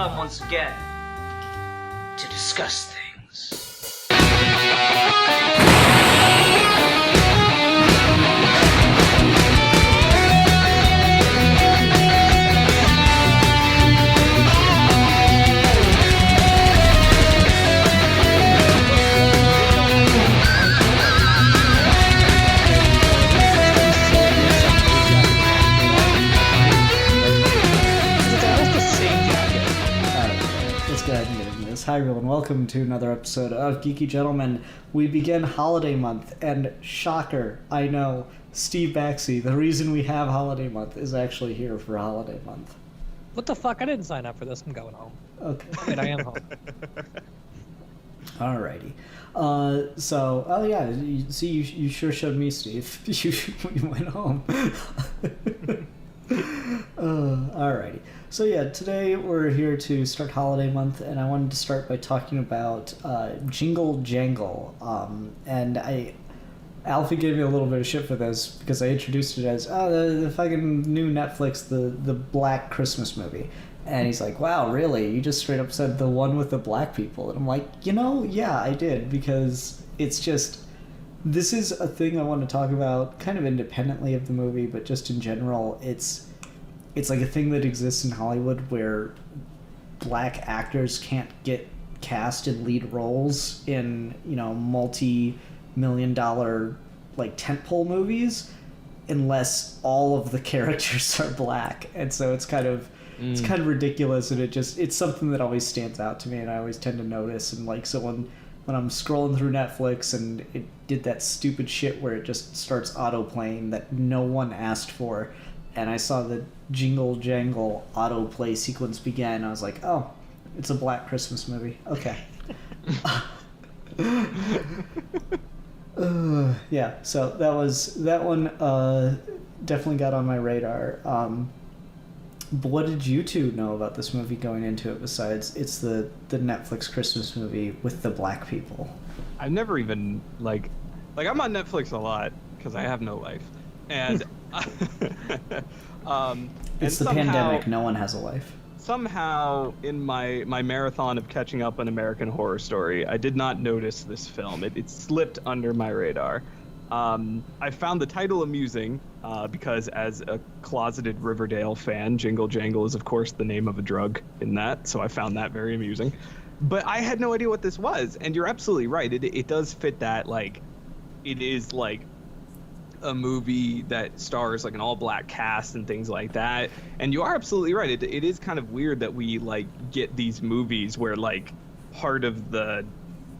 come once again to discuss things. Hi everyone, welcome to another episode of Geeky Gentlemen. We begin holiday month, and shocker, I know, Steve Baxey, the reason we have holiday month is actually here for holiday month. What the fuck? I didn't sign up for this. I'm going home. Okay. Wait, I am home. Alrighty. Oh yeah, you sure showed me, Steve. You went home. Alrighty. So yeah, today we're here to start holiday month, and I wanted to start by talking about Jingle, Jangle. And Alfie gave me a little bit of shit for this because I introduced it as the fucking new Netflix, the Black Christmas movie. And he's like, wow, really? You just straight up said the one with the black people. And I'm like, yeah, I did, because it's just, this is a thing I want to talk about kind of independently of the movie, but just in general, it's like a thing that exists in Hollywood where black actors can't get cast in lead roles in, multi-million-dollar, like, tentpole movies unless all of the characters are black. And so it's kind of ridiculous, and it's something that always stands out to me, and I always tend to notice. And like, so when I'm scrolling through Netflix and it did that stupid shit where it just starts auto-playing that no one asked for, and I saw the Jingle Jangle autoplay sequence begin, I was like, oh, it's a Black Christmas movie. Okay. Yeah, so that one definitely got on my radar. But what did you two know about this movie going into it, besides it's the Netflix Christmas movie with the black people? I've never even, like I'm on Netflix a lot because I have no life. And it's the pandemic, no one has a life. Somehow, in my marathon of catching up on American Horror Story, I did not notice this film. It slipped under my radar. I found the title amusing because, as a closeted Riverdale fan, Jingle Jangle is, of course, the name of a drug in that, so I found that very amusing. But I had no idea what this was, and you're absolutely right. It does fit that, like, it is, like, a movie that stars like an all-black cast and things like that. And you are absolutely right. It is kind of weird that we like get these movies where like part of the,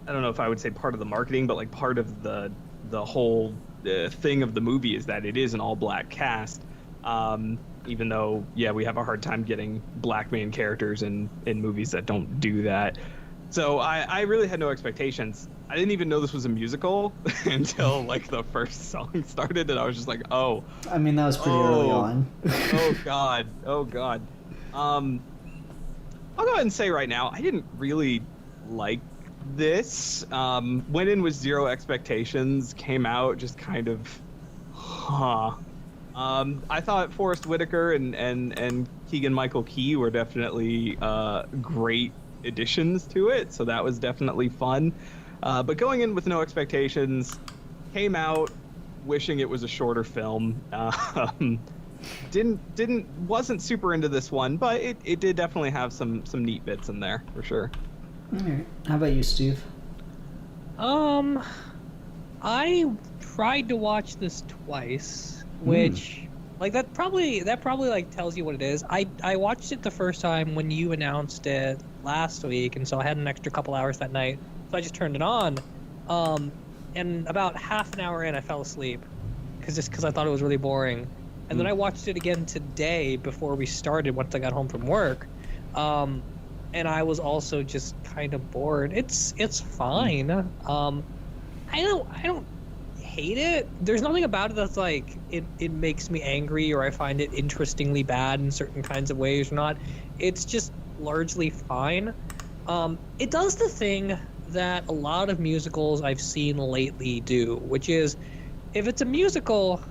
I don't know if I would say part of the marketing, but like part of the whole thing of the movie is that it is an all-black cast. Even though, yeah, we have a hard time getting black main characters in movies that don't do that. So I really had no expectations. I didn't even know this was a musical until like the first song started, and I was just like, oh. I mean, that was pretty early on. Oh God. I'll go ahead and say right now, I didn't really like this. Went in with zero expectations, came out just kind of, I thought Forrest Whitaker and Keegan-Michael Key were definitely great additions to it, so that was definitely fun. But going in with no expectations, came out wishing it was a shorter film. Wasn't super into this one, but it did definitely have some neat bits in there for sure. All right. How about you, Steve? I tried to watch this twice, which like that probably like tells you what it is. I watched it the first time when you announced it last week, and so I had an extra couple hours that night. So I just turned it on, and about half an hour in, I fell asleep, because I thought it was really boring. And then I watched it again today before we started, once I got home from work, and I was also just kind of bored. It's fine. I don't hate it. There's nothing about it that's like it makes me angry or I find it interestingly bad in certain kinds of ways or not. It's just largely fine. It does the thing that a lot of musicals I've seen lately do, which is, if it's a musical,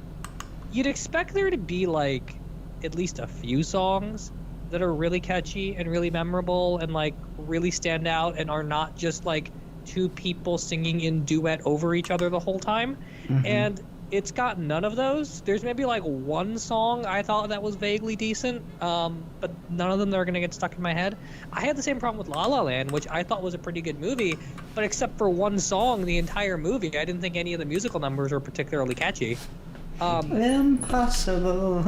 you'd expect there to be like at least a few songs that are really catchy and really memorable and like really stand out and are not just like two people singing in duet over each other the whole time. And it's got none of those. There's maybe like one song I thought that was vaguely decent, but none of them that are gonna get stuck in my head. I had the same problem with La La Land, which I thought was a pretty good movie, but except for one song, the entire movie, I didn't think any of the musical numbers were particularly catchy. Impossible.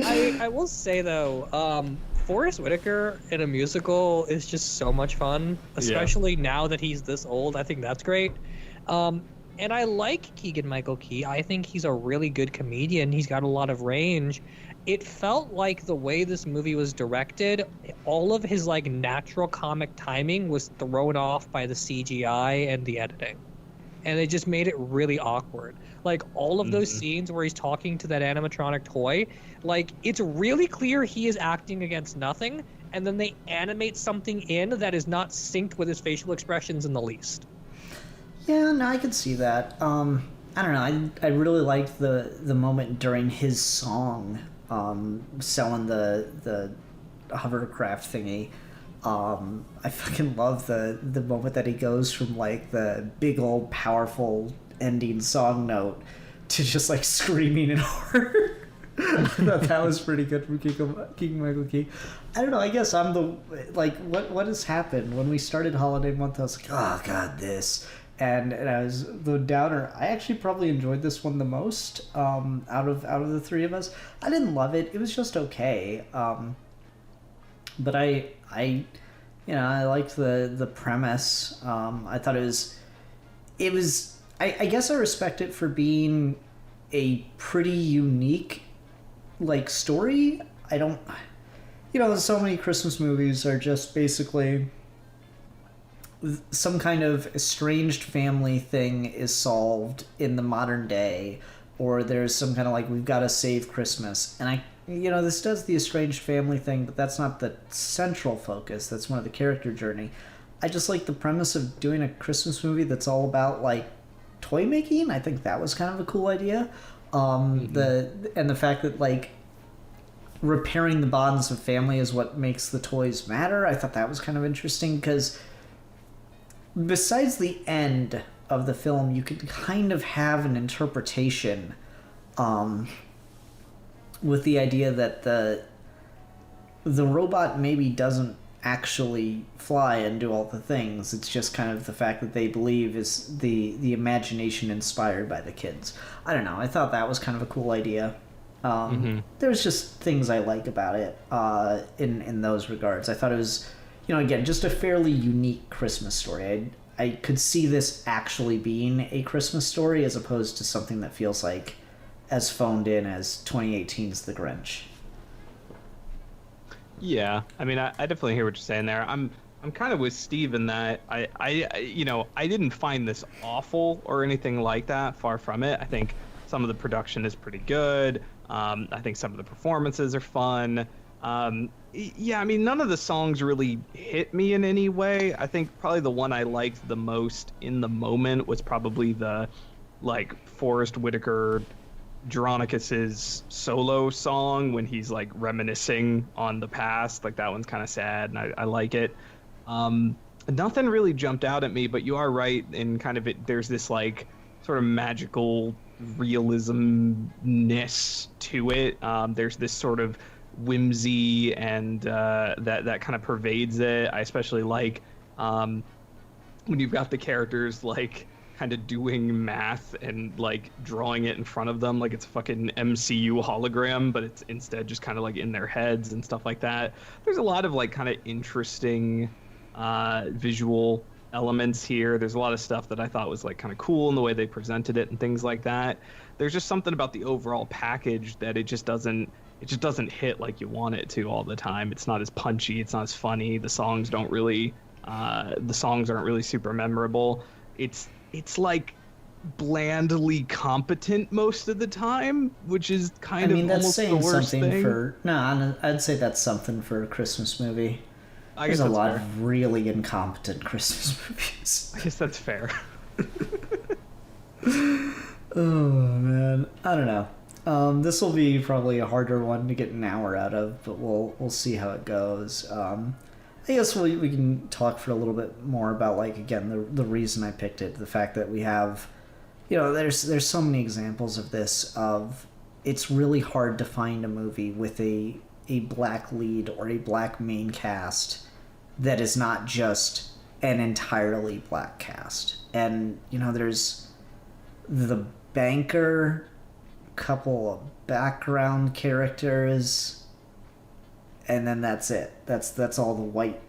I will say though, Forrest Whitaker in a musical is just so much fun, especially now that he's this old. I think that's great. And I like Keegan-Michael Key. I think he's a really good comedian. He's got a lot of range. It felt like the way this movie was directed, all of his like natural comic timing was thrown off by the CGI and the editing. And it just made it really awkward. Like all of those scenes where he's talking to that animatronic toy, like it's really clear he is acting against nothing, and then they animate something in that is not synced with his facial expressions in the least. Yeah, no, I could see that. I don't know. I really liked the moment during his song, selling the hovercraft thingy. I fucking love the moment that he goes from like the big old powerful ending song note to just like screaming in horror. I thought that was pretty good from Keegan-Michael Key. I don't know. I guess I'm the like what has happened when we started Holiday Month. I was like, oh god, this. And I was the downer. I actually probably enjoyed this one the most out of the three of us. I didn't love it. It was just okay. But I liked the premise. I thought it was. I guess I respect it for being a pretty unique like story. I don't. So many Christmas movies are just basically some kind of estranged family thing is solved in the modern day, or there's some kind of like we've got to save Christmas, and this does the estranged family thing, but that's not the central focus. That's one of the character journey. I just like the premise of doing a Christmas movie that's all about like toy making. I think that was kind of a cool idea. The fact that like repairing the bonds of family is what makes the toys matter. I thought that was kind of interesting because besides the end of the film, you could kind of have an interpretation with the idea that the robot maybe doesn't actually fly and do all the things. It's just kind of the fact that they believe is the imagination inspired by the kids. I don't know. I thought that was kind of a cool idea. There's just things I like about it in those regards. I thought it was, again, just a fairly unique Christmas story. I could see this actually being a Christmas story as opposed to something that feels like as phoned in as 2018's The Grinch. Yeah, I mean, I definitely hear what you're saying there. I'm kind of with Steve in that I didn't find this awful or anything like that. Far from it. I think some of the production is pretty good. I think some of the performances are fun. Yeah, I mean, none of the songs really hit me in any way. I think probably the one I liked the most in the moment was probably the like Forrest Whitaker Dronicus's solo song when he's like reminiscing on the past. Like that one's kind of sad, and I like it. Nothing really jumped out at me, but you are right in kind of it. There's this like sort of magical realism-ness to it. There's this sort of whimsy and that kind of pervades it. I especially like when you've got the characters like kind of doing math and like drawing it in front of them like it's a fucking MCU hologram, but it's instead just kind of like in their heads and stuff like that. There's a lot of like kind of interesting visual elements here. There's a lot of stuff that I thought was like kind of cool in the way they presented it and things like that. There's just something about the overall package that it just doesn't hit like you want it to all the time. It's not as punchy, it's not as funny. The songs aren't really super memorable. It's like blandly competent most of the time, which is kind of almost the worst thing. I'd say that's something for a Christmas movie. There's a lot of really incompetent Christmas movies. I guess that's fair. Oh man, I don't know. This will be probably a harder one to get an hour out of, but we'll see how it goes. I guess we can talk for a little bit more about, like, again, the reason I picked it, the fact that we have, there's so many examples of this, of it's really hard to find a movie with a black lead or a black main cast that is not just an entirely black cast. And, there's the banker, couple of background characters, and then that's it. That's all the white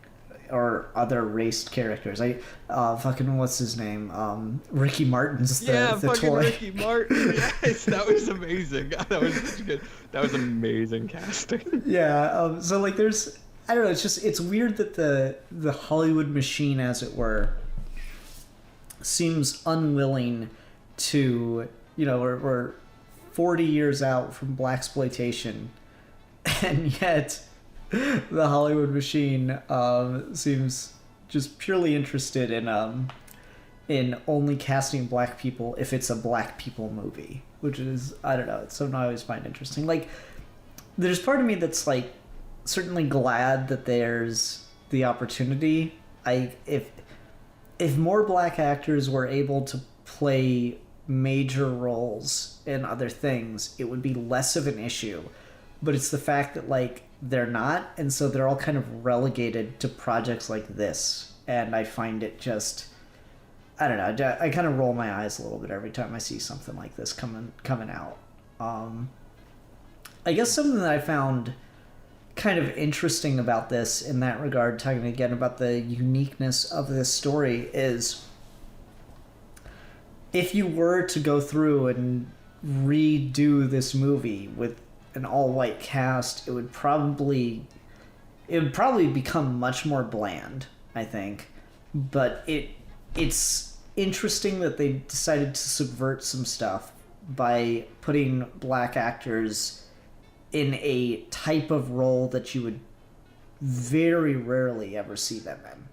or other raced characters. Fucking what's his name? Ricky Martin's the fucking toy. Ricky Martin. Yes, that was amazing. That was such good. That was amazing casting. Yeah. So like, there's, I don't know. It's weird that the Hollywood machine, as it were, seems unwilling to, we're 40 years out from blaxploitation, and yet the Hollywood machine seems just purely interested in only casting black people if it's a black people movie, which is, I don't know, it's something I always find interesting. Like, there's part of me that's like certainly glad that there's the opportunity. If more black actors were able to play major roles in other things, it would be less of an issue. But it's the fact that, like, they're not, and so they're all kind of relegated to projects like this, and I find it just, I don't know, I kind of roll my eyes a little bit every time I see something like this coming out. I guess something that I found kind of interesting about this in that regard, talking again about the uniqueness of this story, is if you were to go through and redo this movie with an all-white cast, it would probably become much more bland, I think. But it's interesting that they decided to subvert some stuff by putting black actors in a type of role that you would very rarely ever see them in.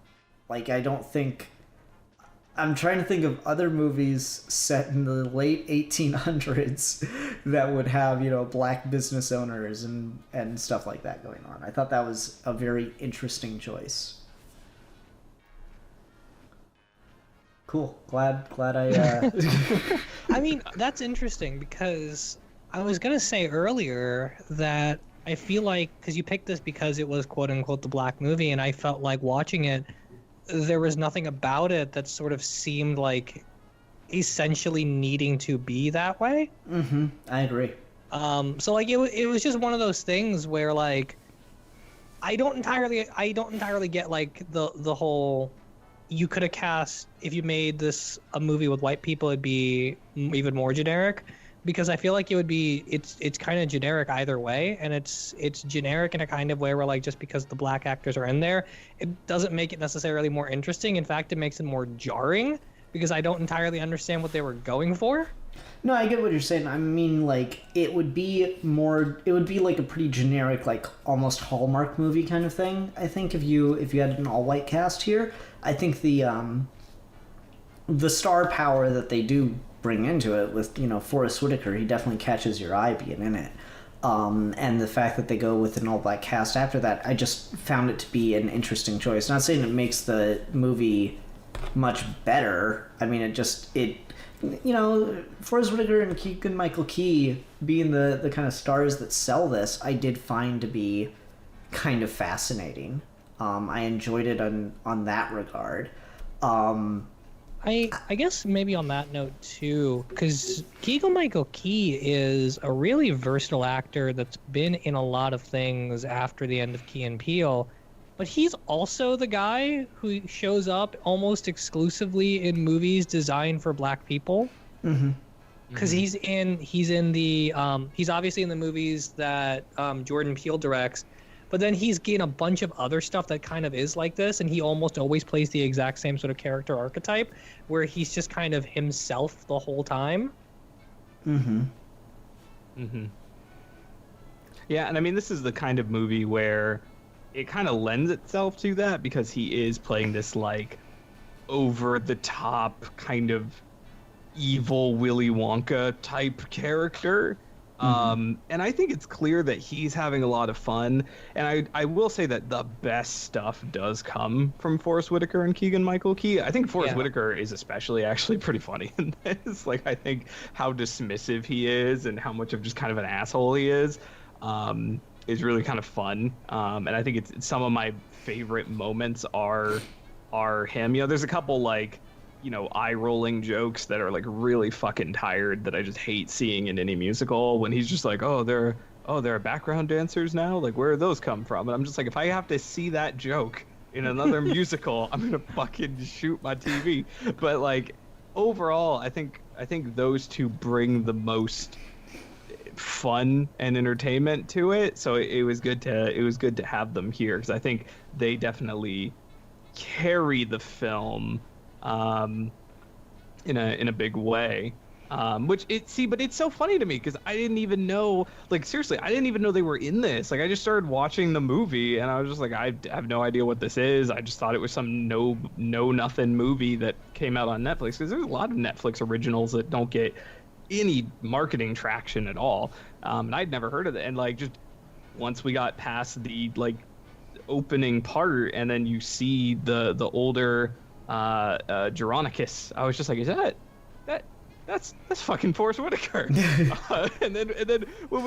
Like, I'm trying to think of other movies set in the late 1800s that would have, black business owners and stuff like that going on. I thought that was a very interesting choice. Cool. Glad I... I mean, that's interesting because I was going to say earlier that I feel like, because you picked this because it was quote-unquote the black movie, and I felt like watching it, there was nothing about it that sort of seemed like essentially needing to be that way. Mm-hmm. I agree. So like it was just one of those things where, like, I don't entirely get like the whole, you could have cast, if you made this a movie with white people, it'd be even more generic, because I feel like it would be, it's kind of generic either way, and it's generic in a kind of way where, like, just because the black actors are in there, it doesn't make it necessarily more interesting. In fact, it makes it more jarring, because I don't entirely understand what they were going for. No, I get what you're saying. I mean, like, it would be like a pretty generic, like, almost Hallmark movie kind of thing, I think, if you had an all-white cast here. I think the star power that they do bring into it with, Forrest Whitaker, he definitely catches your eye being in it. And the fact that they go with an all-black cast after that, I just found it to be an interesting choice. Not saying it makes the movie much better. I mean, Forrest Whitaker and Keegan-Michael Key being the kind of stars that sell this, I did find to be kind of fascinating. I enjoyed it on that regard. I guess maybe on that note too, because Keegan-Michael Key is a really versatile actor that's been in a lot of things after the end of Key and Peele, but he's also the guy who shows up almost exclusively in movies designed for black people. Mm-hmm. Because he's obviously in the movies that Jordan Peele directs, but then he's getting a bunch of other stuff that kind of is like this, and he almost always plays the exact same sort of character archetype, where he's just kind of himself the whole time. Mm-hmm. Mm-hmm. Yeah, and I mean, this is the kind of movie where it kind of lends itself to that, because he is playing this, like, over-the-top kind of evil Willy Wonka type character. And I think it's clear that he's having a lot of fun. And I will say that the best stuff does come from Forrest Whitaker and Keegan-Michael Key. I think Forrest Whitaker is especially actually pretty funny in this. Like, I think how dismissive he is and how much of just kind of an asshole he is really kind of fun. And I think it's some of my favorite moments are him. You know, there's a couple like, you know, eye-rolling jokes that are like really fucking tired that I just hate seeing in any musical, when he's just like, there are background dancers now, like where do those come from? And I'm just like, if I have to see that joke in another musical, I'm gonna fucking shoot my TV. But like overall, I think those two bring the most fun and entertainment to it, so it was good to have them here, because I think they definitely carry the film in a big way. But it's so funny to me because I didn't even know, like, seriously, I didn't even know they were in this. Like, I just started watching the movie and I was just like, I have no idea what this is. I just thought it was some nothing movie that came out on Netflix, because there's a lot of Netflix originals that don't get any marketing traction at all. And I'd never heard of it. And like, just once we got past the like opening part and then you see the older Geronicus, I was just like, is that's fucking Forrest Whitaker. And then when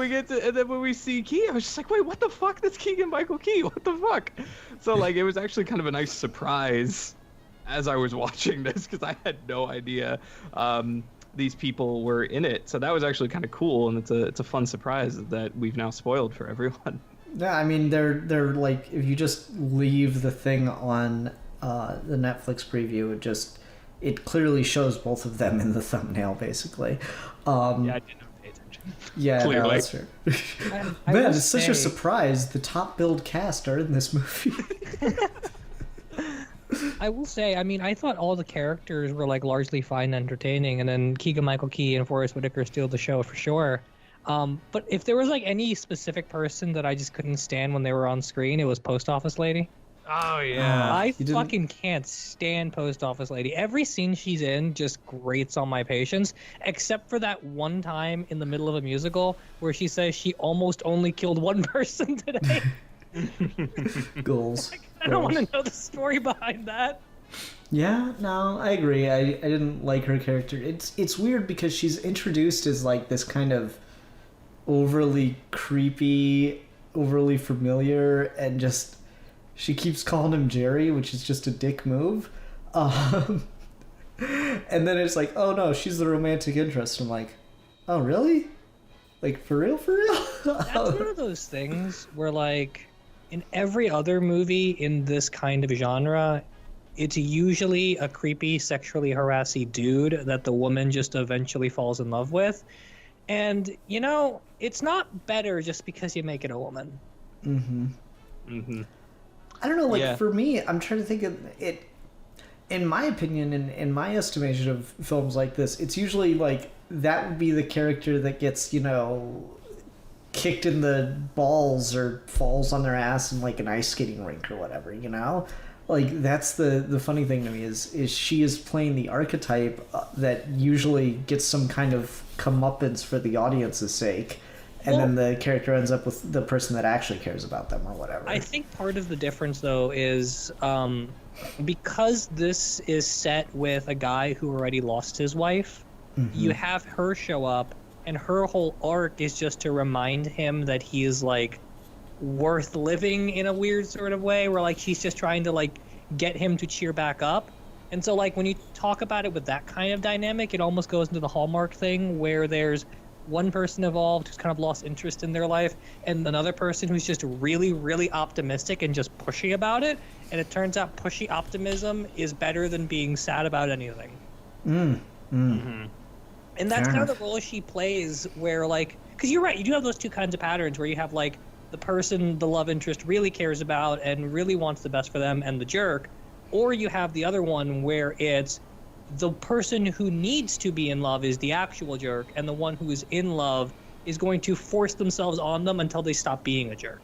we see Key, I was just like, wait, what the fuck? That's Keegan-Michael Key. What the fuck? So like, it was actually kind of a nice surprise as I was watching this, because I had no idea these people were in it. So that was actually kind of cool, and it's a fun surprise that we've now spoiled for everyone. Yeah, I mean, they're like, if you just leave the thing on the Netflix preview, it clearly shows both of them in the thumbnail, basically. Yeah, I did not pay attention. Yeah, clearly. no, that's fair. Man, it's such a surprise. The top billed cast are in this movie. I will say, I mean, I thought all the characters were like largely fine and entertaining, and then Keegan-Michael Key and Forrest Whitaker steal the show for sure. But if there was like any specific person that I just couldn't stand when they were on screen, it was Post Office Lady. Oh yeah. I fucking can't stand Post Office Lady. Every scene she's in just grates on my patience, except for that one time in the middle of a musical where she says she almost only killed one person today. Goals. I don't want to know the story behind that. Yeah, no, I agree. I didn't like her character. It's weird because she's introduced as like this kind of overly creepy, overly familiar, and just she keeps calling him Jerry, which is just a dick move. And then it's like, oh no, she's the romantic interest. I'm like, oh really? Like, for real? That's one of those things where, like, in every other movie in this kind of genre, it's usually a creepy, sexually harassing dude that the woman just eventually falls in love with. And, you know, it's not better just because you make it a woman. Mm-hmm. Mm-hmm. I don't know, like, Yeah. For me, I'm trying to think of it, in my opinion, in my estimation of films like this, it's usually, like, that would be the character that gets, you know, kicked in the balls or falls on their ass in, like, an ice skating rink or whatever, you know? Like, that's the funny thing to me is she is playing the archetype that usually gets some kind of comeuppance for the audience's sake. And then the character ends up with the person that actually cares about them or whatever. I think part of the difference, though, is because this is set with a guy who already lost his wife, you have her show up, and her whole arc is just to remind him that he is, like, worth living in a weird sort of way, where, like, she's just trying to, like, get him to cheer back up. And so, like, when you talk about it with that kind of dynamic, it almost goes into the Hallmark thing where there's one person involved who's kind of lost interest in their life and another person who's just really, really optimistic and just pushy about it. And it turns out pushy optimism is better than being sad about anything. Mm-hmm. And that's kind of the role she plays, where, like, because you're right, you do have those two kinds of patterns where you have, like, the person the love interest really cares about and really wants the best for them and the jerk, or you have the other one where it's the person who needs to be in love is the actual jerk, and the one who is in love is going to force themselves on them until they stop being a jerk.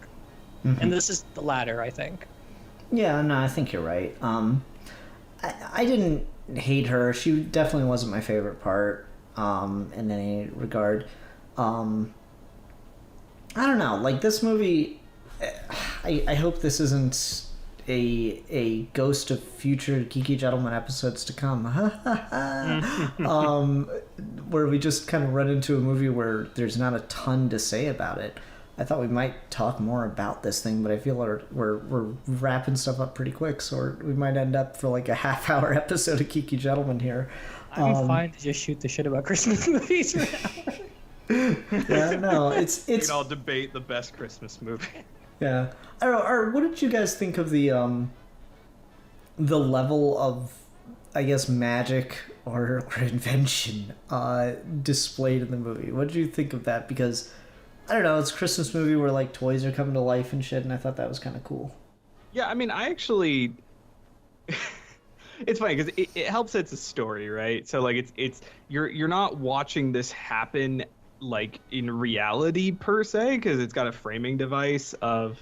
And this is the latter, I think. Yeah, no, I think you're right. I didn't hate her. She definitely wasn't my favorite part in any regard. I don't know. Like this movie, I hope this isn't a ghost of future Geeky Gentleman episodes to come. Where we just kind of run into a movie where there's not a ton to say about it. I thought we might talk more about this thing, but I feel we're wrapping stuff up pretty quick, so we might end up for like a half-hour episode of Geeky Gentleman here. I'm fine to just shoot the shit about Christmas movies right now. Yeah, no, it's we can all debate the best Christmas movie. Yeah, I don't know. Or what did you guys think of the level of, I guess, magic or invention displayed in the movie? What did you think of that? Because I don't know, it's a Christmas movie where like toys are coming to life and shit, and I thought that was kind of cool. Yeah, I mean, I actually. It's funny because it helps. It's a story, right? So like it's you're not watching this happen like in reality per se, because it's got a framing device of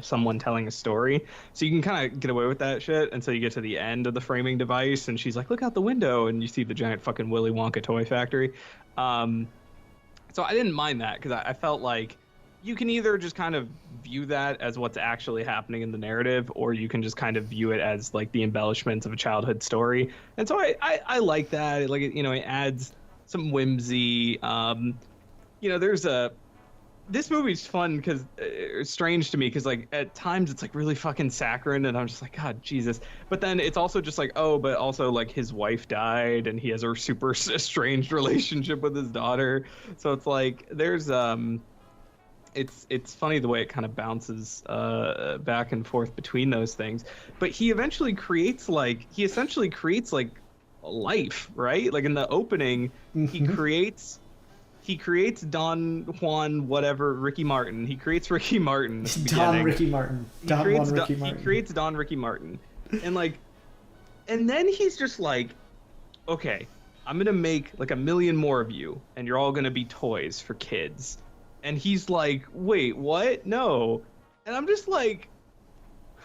someone telling a story, so you can kind of get away with that shit until you get to the end of the framing device and she's like, look out the window, and you see the giant fucking Willy Wonka toy factory. So I didn't mind that because I felt like you can either just kind of view that as what's actually happening in the narrative, or you can just kind of view it as like the embellishments of a childhood story. And so I like that. Like, you know, it adds some whimsy. This movie's fun because it's strange to me because like at times it's like really fucking saccharine and I'm just like, God, Jesus. But then it's also just like, oh, but also like his wife died and he has a super estranged relationship with his daughter. So it's like there's it's funny the way it kind of bounces back and forth between those things. But he essentially creates like life, right? Like in the opening, he creates Don Juan whatever Ricky Martin. He creates Ricky Martin. Don Ricky Martin. He creates Don Ricky Martin. And then he's just like, okay, I'm gonna make like 1 million more of you, and you're all gonna be toys for kids. And he's like, wait, what? No. And I'm just like,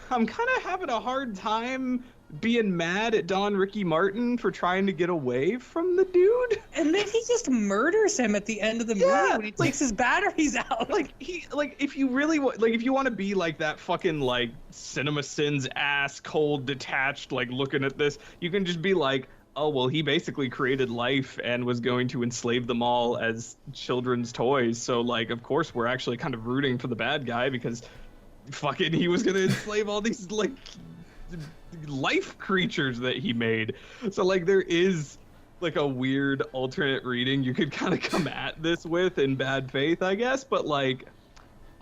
I'm kind of having a hard time being mad at Don Ricky Martin for trying to get away from the dude. And then he just murders him at the end of the movie when he takes his batteries out. If you really if you want to be like that fucking like Cinema Sins ass cold detached like looking at this, you can just be like, oh, well, he basically created life and was going to enslave them all as children's toys. So, like, of course, we're actually kind of rooting for the bad guy because fucking he was going to enslave all these, like, life creatures that he made. So, like, there is, like, a weird alternate reading you could kind of come at this with in bad faith, I guess. But, like,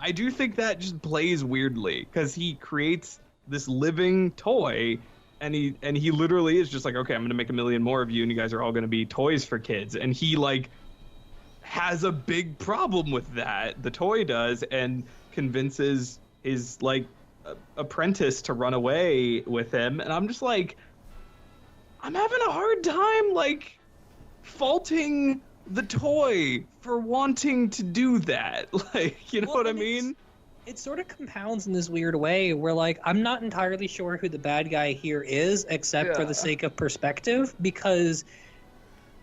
I do think that just plays weirdly because he creates this living toy. And he literally is just like, okay, I'm gonna make 1 million more of you, and you guys are all gonna be toys for kids. And he like has a big problem with that. The toy does, and convinces his like apprentice to run away with him. And I'm just like, I'm having a hard time like faulting the toy for wanting to do that. Like, you know what I mean? It sort of compounds in this weird way where, like, I'm not entirely sure who the bad guy here is, except for the sake of perspective, because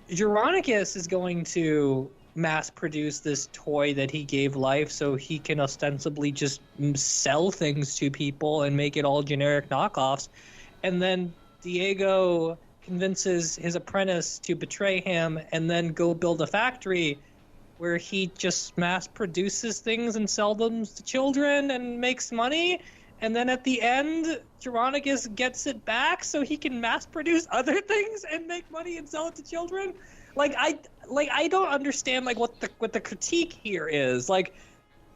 Geronicus is going to mass produce this toy that he gave life so he can ostensibly just sell things to people and make it all generic knockoffs. And then Diego convinces his apprentice to betray him and then go build a factory where he just mass produces things and sell them to children and makes money. And then at the end, Geronicus gets it back so he can mass produce other things and make money and sell it to children. I don't understand like what the critique here is. Like,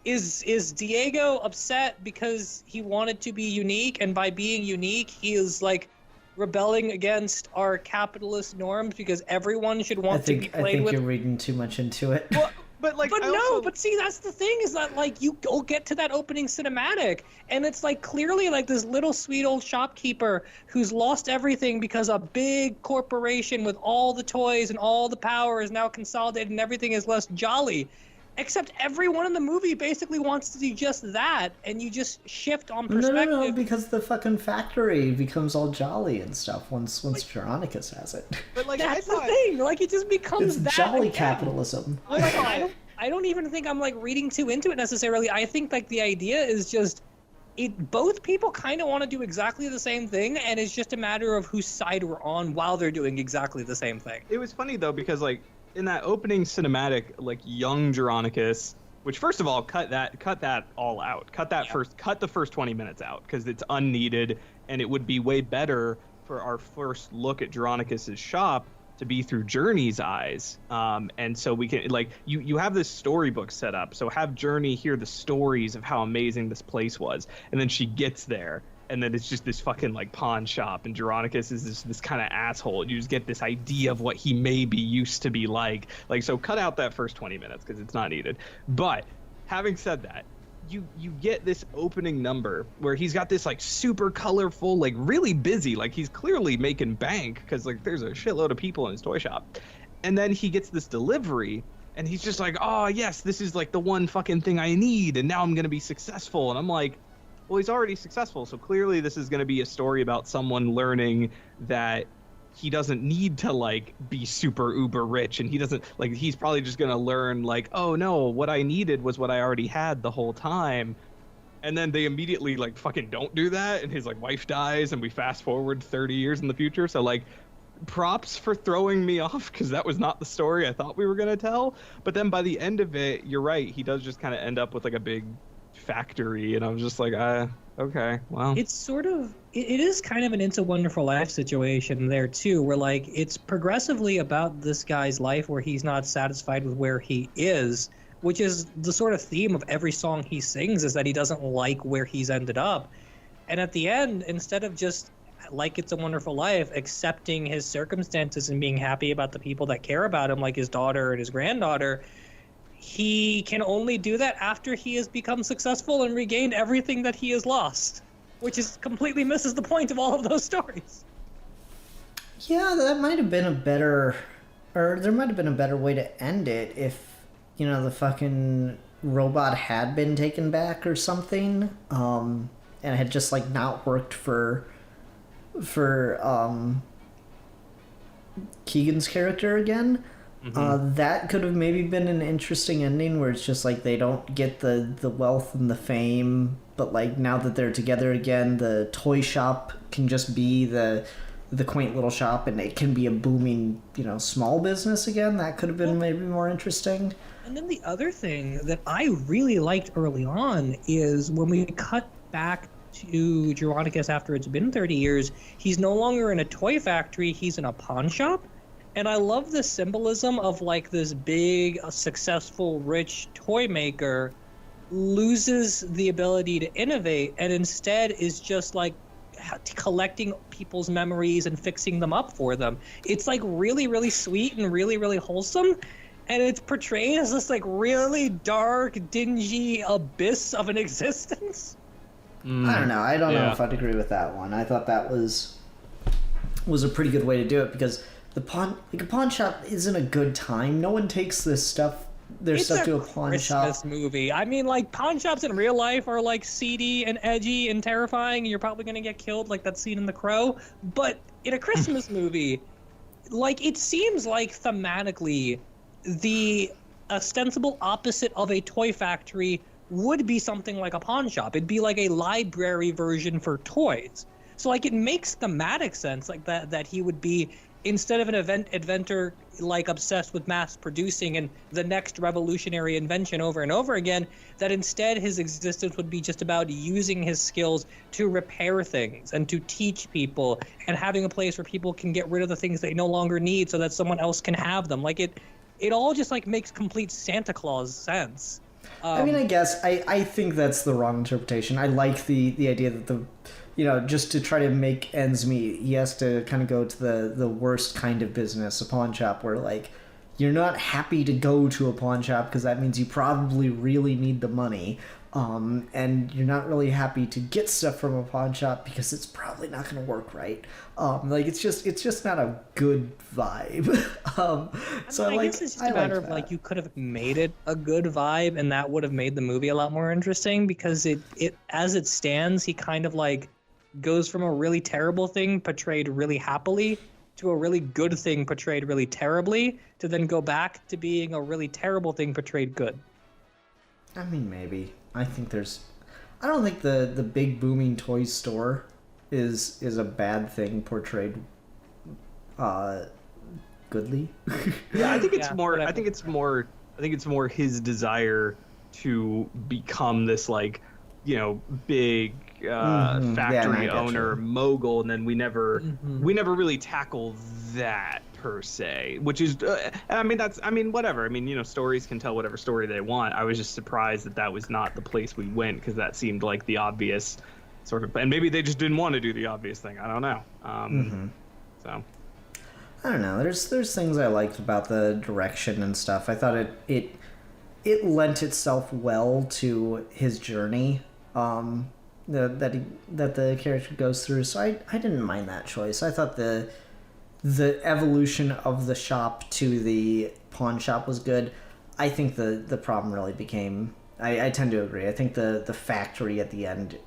is Diego upset because he wanted to be unique, and by being unique he is like rebelling against our capitalist norms because everyone should want to be played with? I think you're reading too much into it. Well, but see, that's the thing, is that like you go get to that opening cinematic and it's like clearly like this little sweet old shopkeeper who's lost everything because a big corporation with all the toys and all the power is now consolidated and everything is less jolly. Except everyone in the movie basically wants to do just that, and you just shift on perspective. No, because the fucking factory becomes all jolly and stuff once Geronicus has it. But like that's the thing, like it just becomes it's that jolly again. Capitalism. I I don't even think I'm like reading too into it necessarily. I think like the idea is just both people kind of want to do exactly the same thing, and it's just a matter of whose side we're on while they're doing exactly the same thing. It was funny though, because like in that opening cinematic, like young Geronicus, which first of all, cut that all out. Cut the first 20 minutes out, because it's unneeded, and it would be way better for our first look at Geronicus's shop to be through Journey's eyes. And so we can, like, you have this storybook set up, so have Journey hear the stories of how amazing this place was, and then she gets there, and then it's just this fucking like pawn shop, and Geronicus is this kind of asshole. You just get this idea of what he maybe used to be like. So cut out that first 20 minutes because it's not needed. But having said that, you get this opening number where he's got this like super colorful, like really busy, like he's clearly making bank because like there's a shitload of people in his toy shop, and then he gets this delivery and he's just like, oh yes, this is like the one fucking thing I need, and now I'm gonna be successful. And I'm like, well, he's already successful, so clearly this is gonna be a story about someone learning that he doesn't need to like be super uber rich, and he doesn't, like, he's probably just gonna learn like, oh no, what I needed was what I already had the whole time. And then they immediately like fucking don't do that, and his like wife dies, and we fast forward 30 years in the future. So like, props for throwing me off, because that was not the story I thought we were gonna tell. But then by the end of it, you're right, he does just kind of end up with like a big factory, and I was just like, okay, well, it's sort of, it is kind of an It's a Wonderful Life situation there too, where like it's progressively about this guy's life where he's not satisfied with where he is, which is the sort of theme of every song he sings, is that he doesn't like where he's ended up. And at the end, instead of just like It's a Wonderful Life, accepting his circumstances and being happy about the people that care about him, like his daughter and his granddaughter, he can only do that after he has become successful and regained everything that he has lost, which is completely misses the point of all of those stories. Yeah, that might have been a better, or there might have been a better way to end it if, you know, the fucking robot had been taken back or something, and had just like not worked for Keegan's character again. That could have maybe been an interesting ending, where it's just like they don't get the wealth and the fame, but like now that they're together again, the toy shop can just be the quaint little shop, and it can be a booming, you know, small business again. That could have been maybe more interesting. And then the other thing that I really liked early on is when we cut back to Geronicus after it's been 30 years, he's no longer in a toy factory, he's in a pawn shop. And I love the symbolism of like this big, successful, rich toy maker loses the ability to innovate, and instead is just like collecting people's memories and fixing them up for them. It's like really, really sweet and really, really wholesome. And it's portrayed as this like really dark, dingy abyss of an existence. I don't know. I don't know if I'd agree with that one. I thought that was a pretty good way to do it, because a pawn shop isn't a good time. No one takes their stuff to a pawn shop. It's a Christmas movie. I mean, like, pawn shops in real life are like seedy and edgy and terrifying, and you're probably gonna get killed, like that scene in The Crow. But in a Christmas movie, like, it seems like thematically the ostensible opposite of a toy factory would be something like a pawn shop. It'd be like a library version for toys. So like, it makes thematic sense, like that he would be, instead of an inventor like obsessed with mass producing and the next revolutionary invention over and over again, that instead his existence would be just about using his skills to repair things and to teach people, and having a place where people can get rid of the things they no longer need so that someone else can have them. Like, it all just like makes complete Santa Claus sense. I mean, I guess I think that's the wrong interpretation. I like the idea that just to try to make ends meet, he has to kind of go to the worst kind of business, a pawn shop, where like you're not happy to go to a pawn shop because that means you probably really need the money, and you're not really happy to get stuff from a pawn shop because it's probably not going to work right. Like it's just not a good vibe. I guess it's just a matter of like, you could have made it a good vibe, and that would have made the movie a lot more interesting, because it as it stands, he kind of like goes from a really terrible thing portrayed really happily to a really good thing portrayed really terribly to then go back to being a really terrible thing portrayed good. I mean, maybe. I don't think the big booming toy store is a bad thing portrayed goodly. Yeah, I think it's Yeah, more. whatever. I think it's more his desire to become this like, big factory I owner getcha. mogul, and then we never really tackle that per se. Which is, whatever. I mean, stories can tell whatever story they want. I was just surprised that was not the place we went, because that seemed like the obvious sort of, and maybe they just didn't want to do the obvious thing. I don't know. So. I don't know. There's things I liked about the direction and stuff. I thought it lent itself well to his journey that the character goes through. So I didn't mind that choice. I thought the evolution of the shop to the pawn shop was good. I think the problem really became. I tend to agree. I think the factory at the end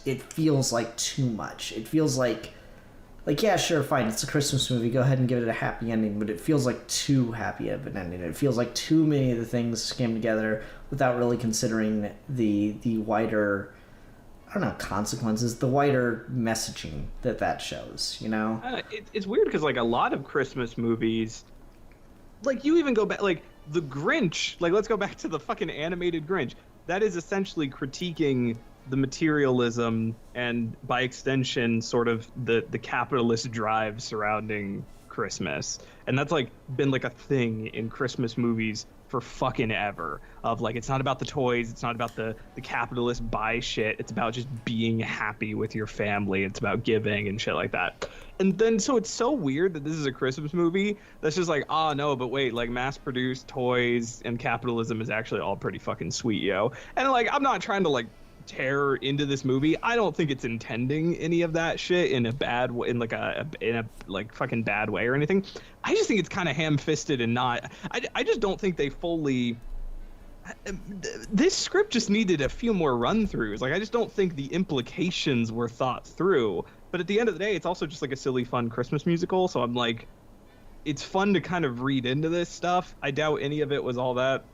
it feels like too much. It feels like, yeah, sure, fine, it's a Christmas movie, go ahead and give it a happy ending, but it feels like too happy of an ending. It feels like too many of the things came together without really considering the wider, I don't know, consequences, the wider messaging that shows, It's weird because like a lot of Christmas movies, like you even go back, like the Grinch, like let's go back to the fucking animated Grinch. That is essentially critiquing the materialism and by extension sort of the capitalist drive surrounding Christmas. And that's like been like a thing in Christmas movies for fucking ever, of like, it's not about the toys, it's not about the capitalist buy shit, it's about just being happy with your family, it's about giving and shit like that. And then so it's so weird that this is a Christmas movie that's just like, no, but wait, like mass produced toys and capitalism is actually all pretty fucking sweet, yo. And like, I'm not trying to like tear into this movie. I don't think it's intending any of that shit in a bad way, in a fucking bad way or anything. I just think it's kind of ham-fisted and not. I just don't think they fully. This script just needed a few more run-throughs. Like, I just don't think the implications were thought through. But at the end of the day, it's also just like a silly, fun Christmas musical. So I'm like, it's fun to kind of read into this stuff. I doubt any of it was all that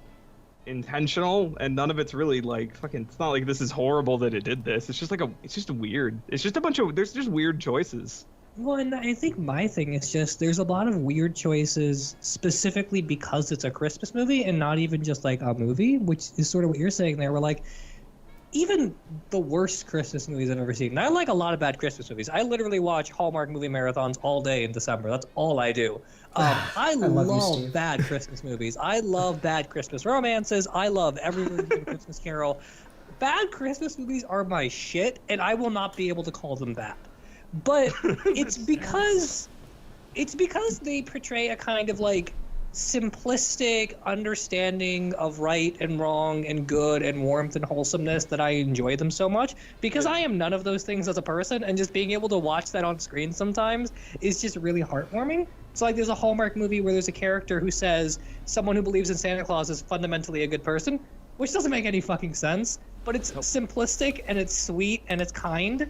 intentional, and none of it's really like fucking, it's not like this is horrible that it did this. It's just like it's just weird. It's just a bunch of, there's just weird choices. Well, and I think my thing is just there's a lot of weird choices specifically because it's a Christmas movie and not even just like a movie, which is sort of what you're saying there. We're like, even the worst Christmas movies I've ever seen. And I like a lot of bad Christmas movies. I literally watch Hallmark movie marathons all day in December. That's all I do. I love bad Christmas movies. I love bad Christmas romances. I love every Christmas Carol. Bad Christmas movies are my shit, and I will not be able to call them bad. But it's because they portray a kind of like simplistic understanding of right and wrong and good and warmth and wholesomeness that I enjoy them so much, because I am none of those things as a person, and just being able to watch that on screen sometimes is just really heartwarming. So like there's a Hallmark movie where there's a character who says someone who believes in Santa Claus is fundamentally a good person, which doesn't make any fucking sense, but it's simplistic and it's sweet and it's kind.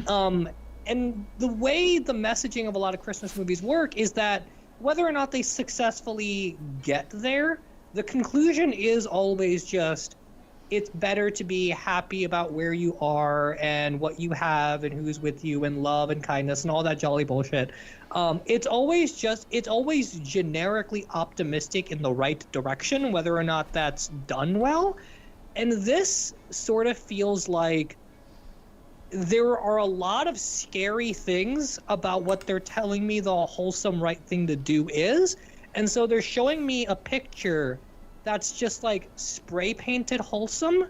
And the way the messaging of a lot of Christmas movies work is that whether or not they successfully get there, the conclusion is always just, it's better to be happy about where you are and what you have and who's with you and love and kindness and all that jolly bullshit. It's always generically optimistic in the right direction, whether or not that's done well. And this sort of feels like there are a lot of scary things about what they're telling me the wholesome right thing to do is. And so they're showing me a picture that's just like spray painted wholesome,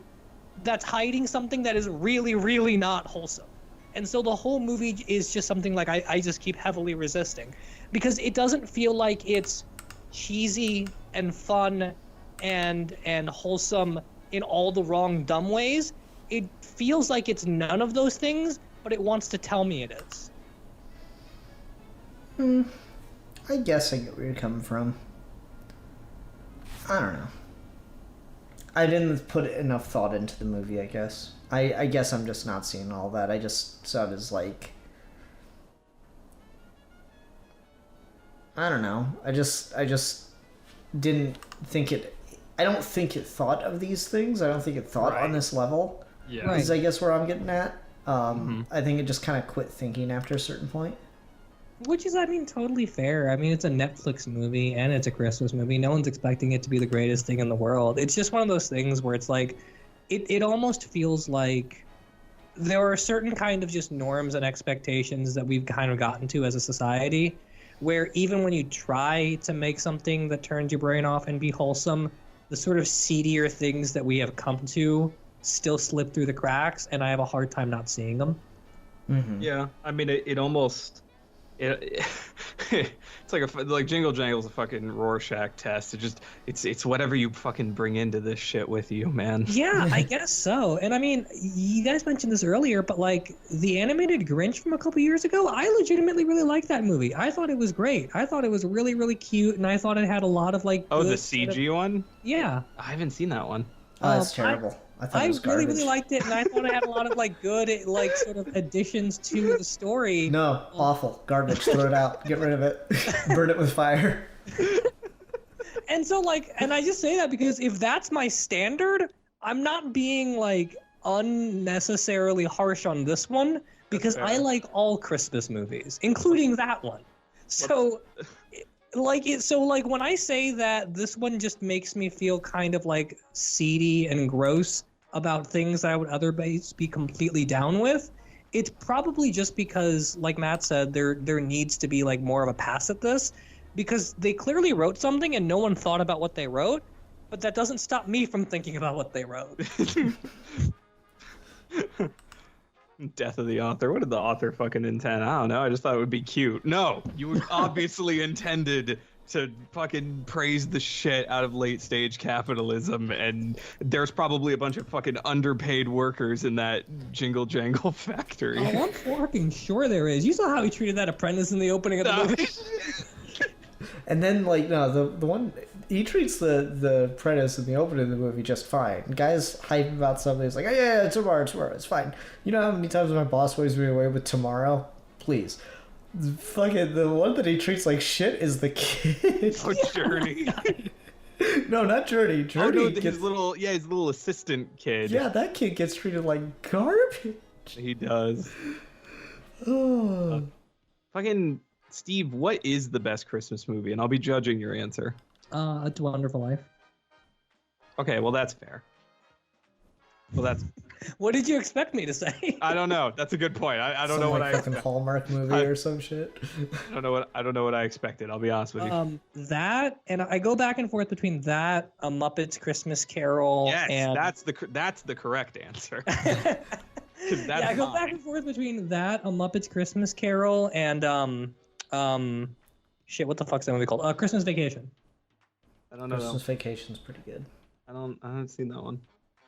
that's hiding something that is really, really not wholesome. And so the whole movie is just something like I just keep heavily resisting, because it doesn't feel like it's cheesy and fun and wholesome in all the wrong, dumb ways. It feels like it's none of those things, but it wants to tell me it is. I guess I get where you're coming from. I don't know. I didn't put enough thought into the movie, I guess. I guess I'm just not seeing all that. I just saw it as like... I don't know. I just didn't think it. I don't think it thought of these things. I don't think it thought on this level. Yeah. Is I guess where I'm getting at. I think it just kind of quit thinking after a certain point. Which is, I mean, totally fair. I mean, it's a Netflix movie and it's a Christmas movie. No one's expecting it to be the greatest thing in the world. It's just one of those things where it's like, it almost feels like there are certain kind of just norms and expectations that we've kind of gotten to as a society, where even when you try to make something that turns your brain off and be wholesome, the sort of seedier things that we have come to still slip through the cracks, and I have a hard time not seeing them. Mm-hmm. Yeah, I mean, it almost... it's like Jingle Jangle's a fucking Rorschach test. It's whatever you fucking bring into this shit with you, man. Yeah, I guess so. And I mean, you guys mentioned this earlier, but like the animated Grinch from a couple years ago, I legitimately really liked that movie. I thought it was great. I thought it was really, really cute, and I thought it had a lot of like. Oh, the CG one? Yeah. I haven't seen that one. Oh, that's terrible. I thought it was really, garbage. really liked it, and I thought it had a lot of like good, like sort of additions to the story. No, awful. Garbage. Throw it out. Get rid of it. Burn it with fire. And so like, and I just say that because if that's my standard, I'm not being like unnecessarily harsh on this one because I like all Christmas movies, including that one. So like when I say that this one just makes me feel kind of like seedy and gross about things that I would otherwise be completely down with, it's probably just because, like Matt said, there needs to be like more of a pass at this, because they clearly wrote something and no one thought about what they wrote, but that doesn't stop me from thinking about what they wrote. Death of the author. What did the author fucking intend? I don't know. I just thought it would be cute. No, you obviously intended to fucking praise the shit out of late stage capitalism, and there's probably a bunch of fucking underpaid workers in that Jingle Jangle factory. Oh, I'm fucking sure there is. You saw how he treated that apprentice in the opening of the movie. And then, like, no, the one he treats the apprentice in the opening of the movie just fine. Guys hype about something. It's like, oh yeah, tomorrow, it's fine. You know how many times my boss waves me away with tomorrow? Please. Fucking the one that he treats like shit is the kid. Oh, Journey. No, not Journey. Journey. Oh, no, his little assistant kid. Yeah, that kid gets treated like garbage. He does. Oh. Fucking Steve, what is the best Christmas movie? And I'll be judging your answer. It's a Wonderful Life. Okay, well that's fair. Well, that's. What did you expect me to say? I don't know. That's a good point. I don't know what I fucking Hallmark movie or some shit. I don't know what I expected. I'll be honest with you. That, and I go back and forth between that, A Muppet's Christmas Carol, Yes, and that's the correct answer. I go back and forth between that, A Muppet's Christmas Carol, and shit, what the fuck's that movie called? Christmas Vacation. I don't know. Christmas Vacation's pretty good. I haven't seen that one.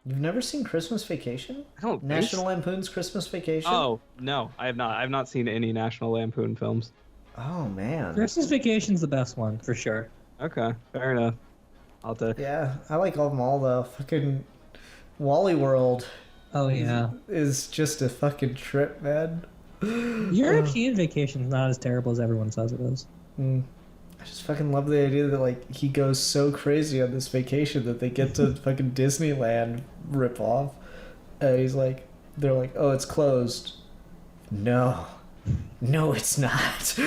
You've never seen Christmas Vacation? I don't. National Lampoon's Christmas Vacation? Oh no, I have not. I've not seen any National Lampoon films. Oh man. Christmas Vacation's the best one for sure. Okay, fair enough. I'll have to. Yeah, I like them all though. Fucking Wally World. Oh yeah. Is just a fucking trip, man. European Vacation's not as terrible as everyone says it is. I just fucking love the idea that like he goes so crazy on this vacation that they get to fucking Disneyland rip off. He's like, they're like, oh, it's closed. No, it's not.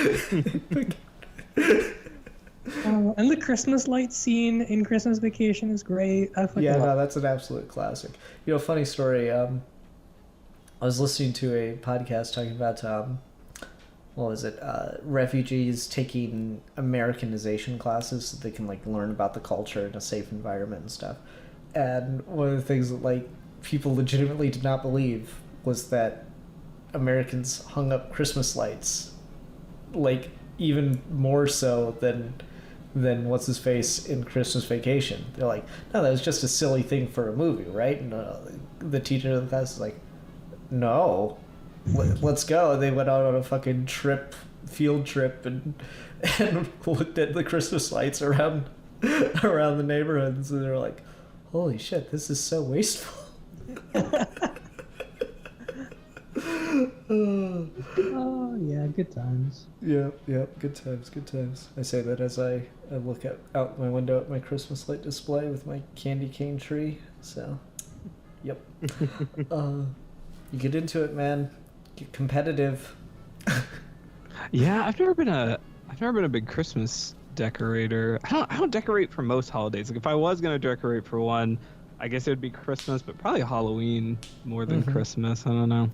And the Christmas light scene in Christmas Vacation is great. That's an absolute classic. You know, funny story. I was listening to a podcast talking about what was it? Refugees taking Americanization classes so they can like learn about the culture in a safe environment and stuff. And one of the things that like people legitimately did not believe was that Americans hung up Christmas lights, like even more so than what's his face in Christmas Vacation. They're like, no, that was just a silly thing for a movie, right? And the teacher of the class is like, no. Let's go. They went out on a fucking field trip, and looked at the Christmas lights around the neighborhoods, and they're like, "Holy shit, this is so wasteful." Oh yeah, good times. Yep, good times, good times. I say that as I look out my window at my Christmas light display with my candy cane tree. So, yep. You get into it, man. Get competitive. Yeah, I've never been a big Christmas decorator. I don't decorate for most holidays. Like if I was gonna decorate for one, I guess it would be Christmas, but probably Halloween more than Christmas. I don't know.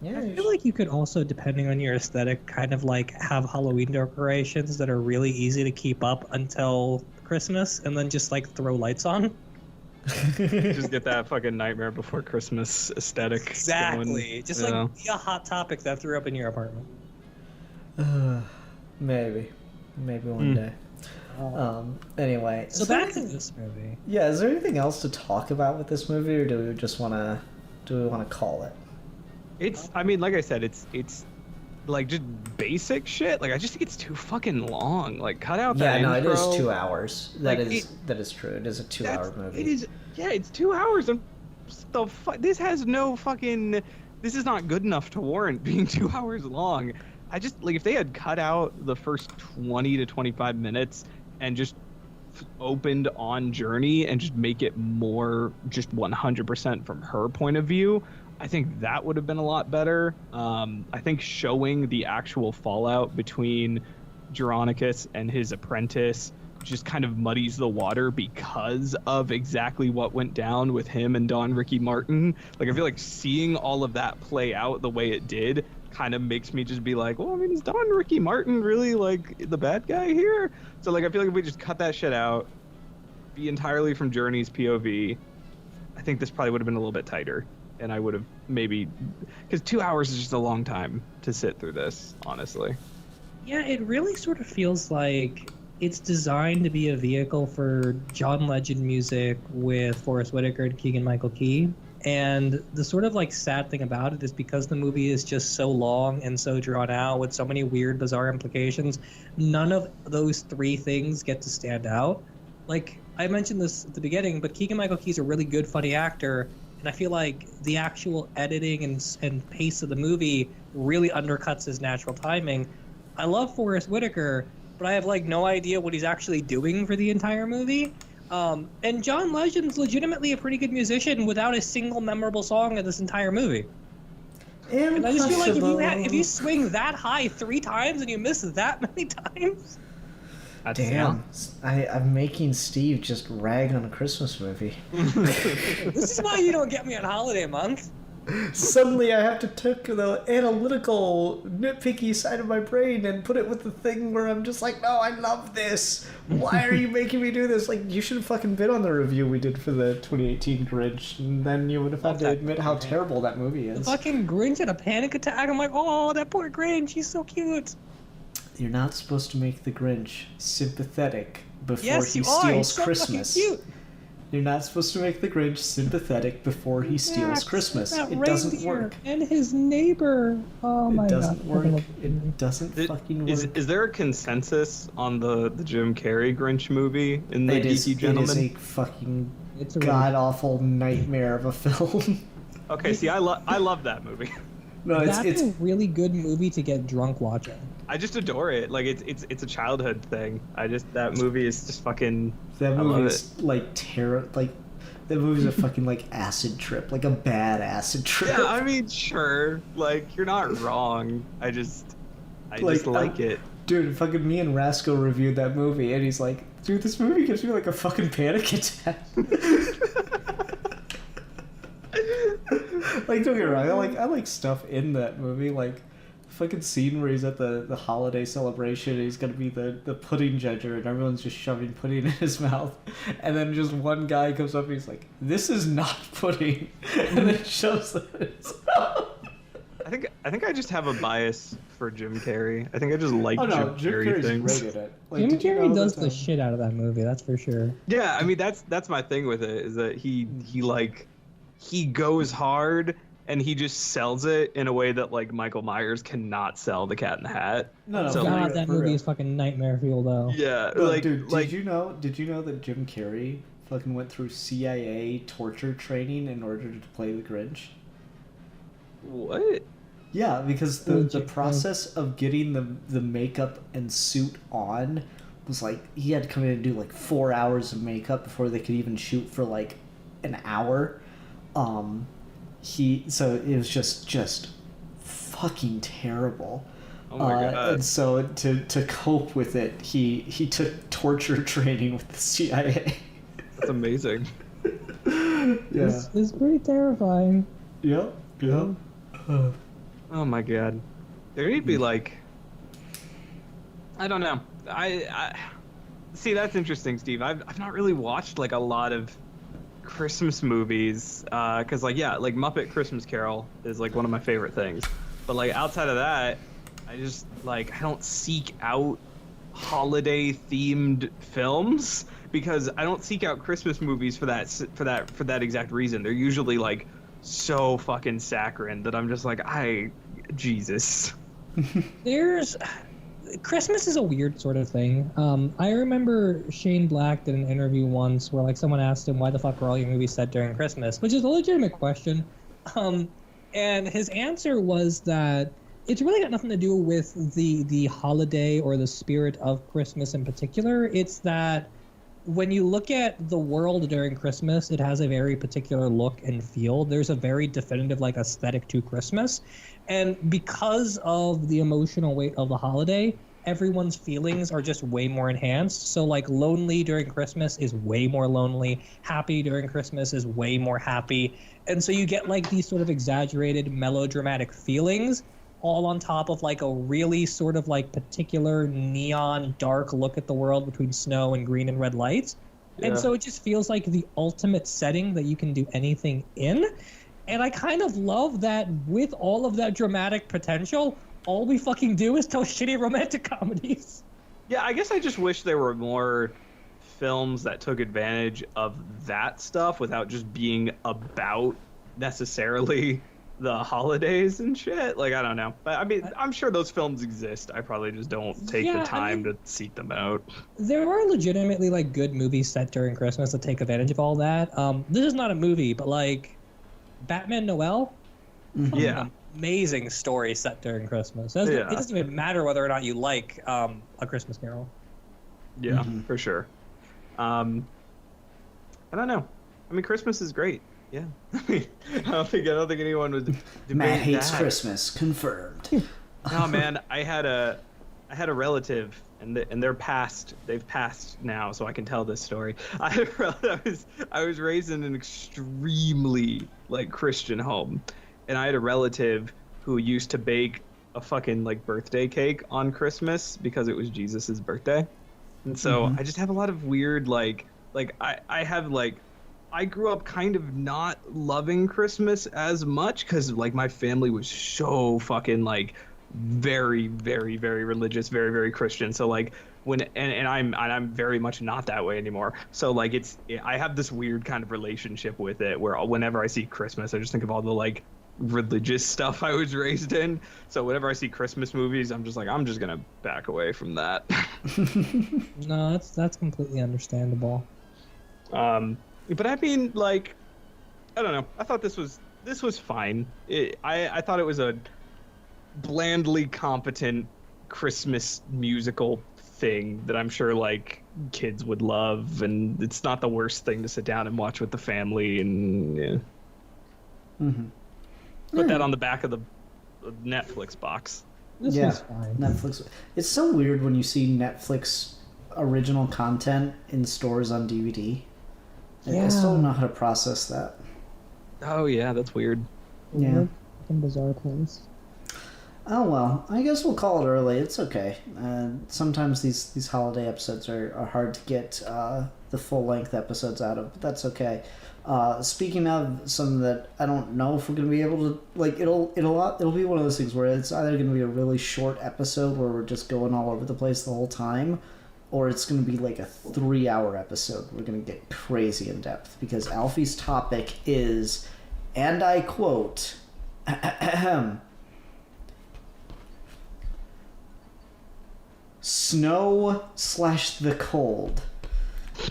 Yeah, I feel like you could also, depending on your aesthetic, kind of like have Halloween decorations that are really easy to keep up until Christmas, and then just like throw lights on. Just get that fucking Nightmare Before Christmas aesthetic. Exactly. Going, Just like be a hot topic that threw up in your apartment. maybe one day. Anyway, So back to this movie. Yeah, is there anything else to talk about with this movie, or do we just want to call it? It's. I mean, like I said, it's like just basic shit. Like I just think it's too fucking long. Like cut out that Yeah, no, intro. it is 2 hours. That Like, is true. It is a 2-hour movie. It is. Yeah, it's 2 hours. And this has no fucking. This is not good enough to warrant being 2 hours long. I just like if they had cut out the first 20 to 25 minutes and just opened on Journey and just make it more just 100% from her point of view, I think that would have been a lot better. I think showing the actual fallout between Geronicus and his apprentice just kind of muddies the water because of exactly what went down with him and Don Ricky Martin. Like I feel like seeing all of that play out the way it did kind of makes me just be like, well, I mean, is Don Ricky Martin really like the bad guy here? So like I feel like if we just cut that shit out, be entirely from Journey's POV, I think this probably would have been a little bit tighter. And I would have maybe, because 2 hours is just a long time to sit through this, honestly. Yeah, it really sort of feels like it's designed to be a vehicle for John Legend music with Forrest Whitaker and Keegan-Michael Key. And the sort of like sad thing about it is because the movie is just so long and so drawn out with so many weird, bizarre implications, none of those three things get to stand out. Like, I mentioned this at the beginning, but Keegan-Michael Key's a really good, funny actor. And I feel like the actual editing and pace of the movie really undercuts his natural timing. I love Forrest Whitaker, but I have like no idea what he's actually doing for the entire movie. And John Legend's legitimately a pretty good musician without a single memorable song in this entire movie. And I just feel like if you swing that high 3 times and you miss that many times... Damn, I'm making Steve just rag on a Christmas movie. This is why you don't get me on holiday month. Suddenly I have to take the analytical, nitpicky side of my brain and put it with the thing where I'm just like, no, I love this. Why are you making me do this? Like, you should have fucking been on the review we did for the 2018 Grinch, and then you would have had to admit how terrible that movie is. The fucking Grinch had a panic attack. I'm like, oh, that poor Grinch, he's so cute. You're not supposed to make the Grinch sympathetic before he you are. steals He's so Christmas. fucking cute. You're not supposed to make the Grinch sympathetic before he steals Christmas. It doesn't work. And his neighbor. Oh my god. It doesn't work. It doesn't fucking work. Is there a consensus on the Jim Carrey Grinch movie in the Geeky Gentleman? It is a fucking It's a god-awful nightmare of a film. Okay, see, I love that movie. No, That's a really good movie to get drunk watching. I just adore it. Like it's a childhood thing. That movie is just fucking. That I love movie is like terror. Like that movie's a fucking like acid trip, like a bad acid trip. Yeah, I mean, sure. Like you're not wrong. I just like it. Dude, fucking me and Rasco reviewed that movie, and he's like, "Dude, this movie gives me like a fucking panic attack." Like, don't get me wrong, I like stuff in that movie, like fucking scene where he's at the holiday celebration and he's gonna be the pudding judger and everyone's just shoving pudding in his mouth, and then just one guy comes up and he's like, "This is not pudding," and then shoves it in his mouth. I think I just have a bias for Jim Carrey. I think I just like Jim Carrey Carrey's things. great at it. Like, Jim did you Carrey know does that, the shit out of that movie, that's for sure. Yeah, I mean that's my thing with it is that he goes hard and he just sells it in a way that like Michael Myers cannot sell The Cat in the Hat. No, So, God, for that real. movie is fucking nightmare fuel though. Yeah, No, like dude, like did you know that Jim Carrey fucking went through CIA torture training in order to play the Grinch? what? Yeah, because the process of getting the makeup and suit on was like he had to come in and do like 4 hours of makeup before they could even shoot for like an hour. So it was just fucking terrible. Oh my god! And so to cope with it, he took torture training with the CIA. That's amazing. Yeah. It's pretty terrifying. Yep. Oh my god. There need to be like, I don't know. I see, that's interesting, Steve. I've not really watched like a lot of Christmas movies because like Muppet Christmas Carol is like one of my favorite things. But like outside of that, I just like I don't seek out holiday themed films because I don't seek out Christmas movies for that exact reason. They're usually like so fucking saccharine that I'm just like Jesus. Christmas is a weird sort of thing. I remember Shane Black did an interview once where like someone asked him why the fuck are all your movies set during Christmas, which is a legitimate question. And his answer was that it's really got nothing to do with the holiday or the spirit of Christmas in particular. It's that when you look at the world during Christmas, it has a very particular look and feel. There's a very definitive like aesthetic to Christmas. And because of the emotional weight of the holiday, everyone's feelings are just way more enhanced. So like lonely during Christmas is way more lonely. Happy during Christmas is way more happy. And so you get like these sort of exaggerated melodramatic feelings all on top of like a really sort of like particular neon dark look at the world between snow and green and red lights. Yeah. And so it just feels like the ultimate setting that you can do anything in. And I kind of love that with all of that dramatic potential, all we fucking do is tell shitty romantic comedies. Yeah, I guess I just wish there were more films that took advantage of that stuff without just being about necessarily the holidays and shit. Like, I don't know. But I mean, I'm sure those films exist. I probably just don't take the time to seek them out. There are legitimately like good movies set during Christmas that take advantage of all that. This is not a movie, but like Batman Noel, yeah, amazing story set during Christmas. It doesn't even matter whether or not you like A Christmas Carol. Yeah, for sure. I don't know. I mean, Christmas is great. Yeah, I don't think anyone would debate Matt hates that. Christmas. Confirmed. No, man, I had a relative, and they're passed. They've passed now, so I can tell this story. I was raised in an extremely like Christian home, and I had a relative who used to bake a fucking like birthday cake on Christmas because it was Jesus's birthday, and so I just have a lot of weird like I have like. I grew up kind of not loving Christmas as much because like my family was so fucking like very, very, very religious, very, very Christian. So like and I'm very much not that way anymore. So like I have this weird kind of relationship with it where whenever I see Christmas, I just think of all the like religious stuff I was raised in. So whenever I see Christmas movies, I'm just gonna back away from that. No, that's completely understandable. But I mean, like, I don't know. I thought this was fine. I thought it was a blandly competent Christmas musical thing that I'm sure like kids would love, and it's not the worst thing to sit down and watch with the family. And put that on the back of the Netflix box. This was fine. Netflix. It's so weird when you see Netflix original content in stores on DVD. I still don't know how to process that. Oh yeah, that's weird. Yeah. In bizarre place. Oh well, I guess we'll call it early. It's okay. Sometimes these holiday episodes are hard to get the full length episodes out of, but that's okay. Speaking of some that I don't know if we're gonna be able to like, it'll be one of those things where it's either gonna be a really short episode where we're just going all over the place the whole time, or it's going to be like a 3-hour episode. We're going to get crazy in depth because Alfie's topic is, and I quote, snow/the cold.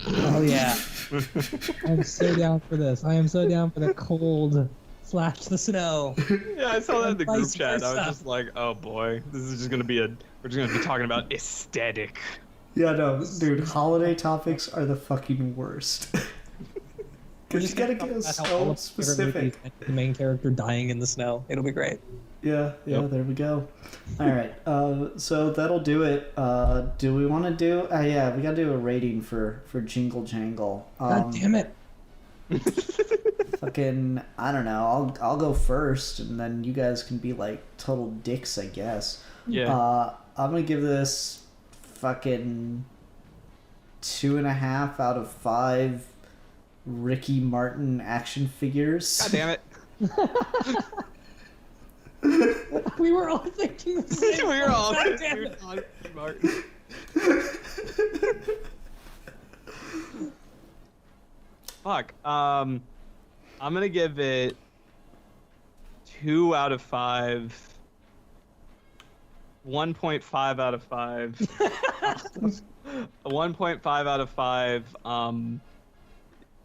Oh yeah. I'm so down for this. I am so down for the cold. slash the snow. Yeah, I saw that in the group Vice chat. I was versa. just like, oh boy, this is just gonna be we're just gonna be talking about aesthetic. Yeah, no, dude, holiday topics are the fucking worst. We're Because you gotta gonna get talk about how all so of our favorite movies specific. end with the main character dying in the snow. It'll be great. Yeah, Yep. there we go. All right, so that'll do it. Do we want to do? Yeah, we gotta do a rating for Jingle Jangle. God damn it! Fucking, I don't know. I'll go first, and then you guys can be like total dicks, I guess. Yeah. I'm gonna give this fucking 2.5 out of 5 Ricky Martin action figures. God damn it. We were all thinking the same. We were all God damn it. on Martin. Fuck. I'm gonna give it 2 out of 5. 1.5 out of 5. 1.5 out of 5.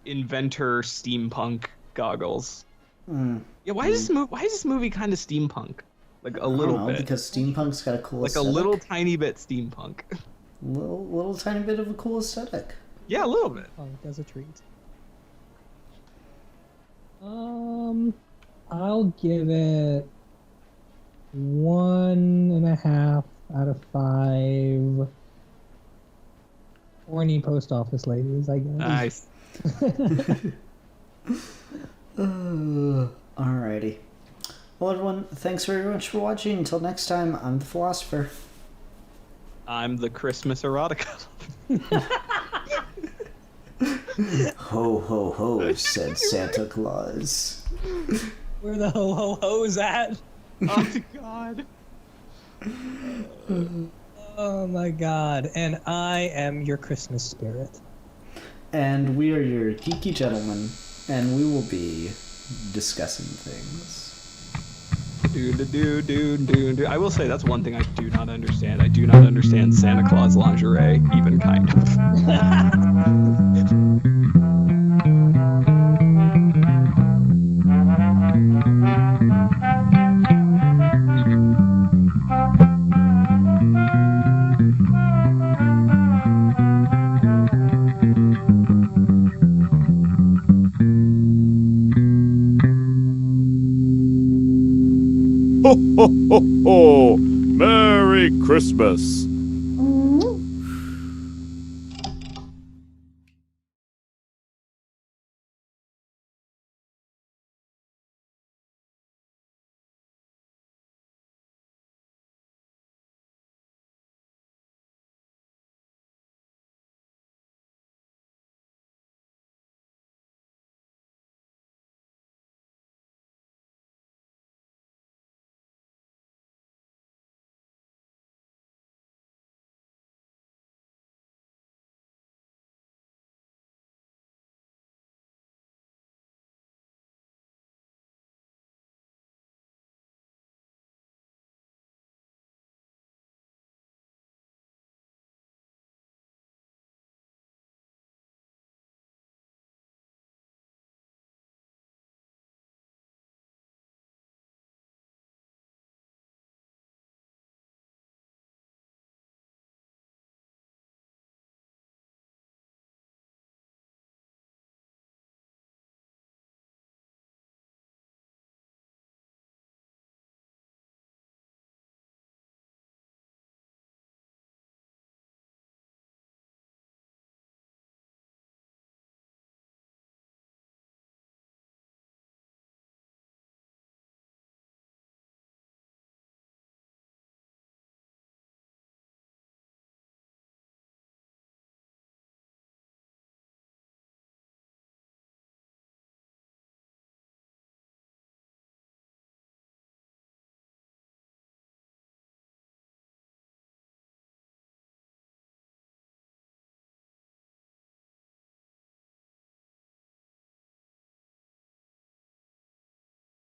Inventor steampunk goggles. Yeah, why is this movie kind of steampunk? Like a little bit. Because steampunk's got a cool Like aesthetic. a little tiny bit steampunk. little tiny bit of a cool aesthetic. Yeah, a little bit. Oh, that's a treat. I'll give it 1.5 out of 5. Horny post office ladies, I guess. Nice. Alrighty. Well, everyone, thanks very much for watching. Until next time, I'm the Philosopher. I'm the Christmas erotica. Ho, ho, ho, said Santa Claus. Where the ho ho ho's at? Oh god. Oh my god. And I am your Christmas spirit. And we are your geeky gentlemen, and we will be discussing things. Do. I will say that's one thing I do not understand. I do not understand Santa Claus lingerie, even kind of. Ho, ho, ho, ho! Merry Christmas!